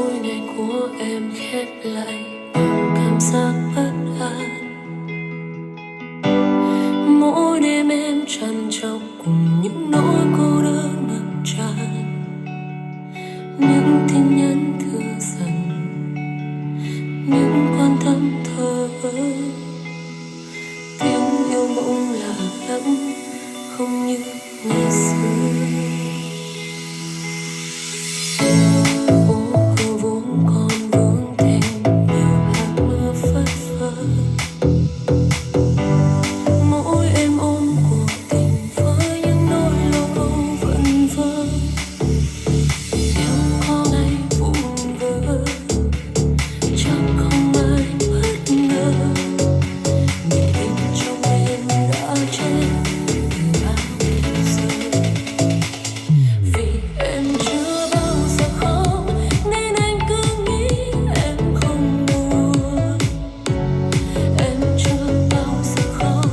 mỗi ngày của em khép lại bằng cảm giác bất an. Mỗi đêm em trằn trọc cùng những nỗi cô đơn ngập tràn, những tin nhắn thư dần, những quan tâm thờ ơ. Tiếng yêu bỗng lạ lẫm, không như ngày xưa. Ô cửa vốn còn vương thêm nhiều hạt mưa phất phơ. Mỗi em ôm cuộc tình với những nỗi lo vẩn vơ. Nếu có ngày vụn vỡ, chắc không ai bất ngờ. Niềm tin trong em đã chết từ bao giờ. Vì em chưa bao giờ khóc nên anh cứ nghĩ em không buồn. Em chưa bao giờ khóc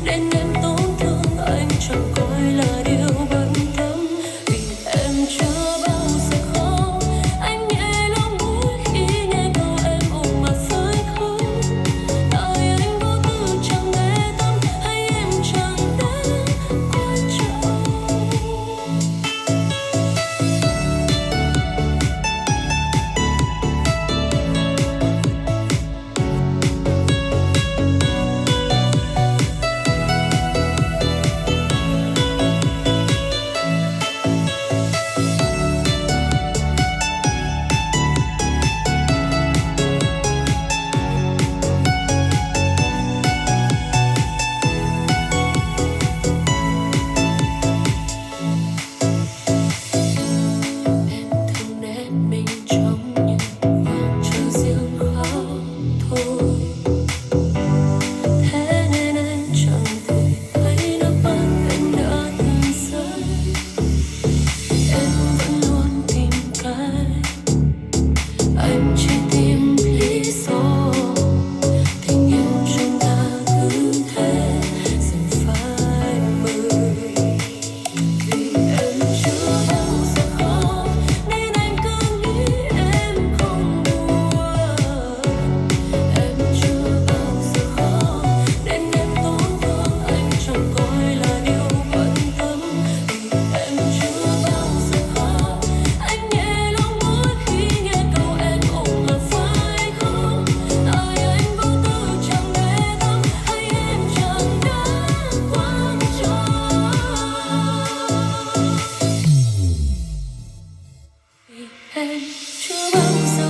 nên em tổn thương anh chẳng coi là điều bận tâm. Vì em chưa bao giờ khóc, anh nhẹ lòng mỗi khi nghe câu em ôm mặt rơi khóc. Tại anh vô tư chẳng để tâm hay em chẳng đáng quan trọng. Em thường nén mình trong những khoảng chờ riêng khóc thôi. Thế nên anh chẳng thể thấy nước mắt em đã từng rơi. Em vẫn luôn tìm cách, anh chỉ tìm lý do. Tình yêu chúng ta cứ thế dần phai mờ. Vì em chưa bao giờ khóc nên anh cứ nghĩ em không buồn. Em chưa bao giờ khóc nên em tổn thương anh chẳng coi là điều bận tâm. Vì em chưa bao giờ khóc, anh nhẹ lòng mỗi khi nghe câu em ôm mặt phải khóc. Tại anh vô tư chẳng để tâm hay em chẳng đáng quan trọng. Vì em chưa bao giờ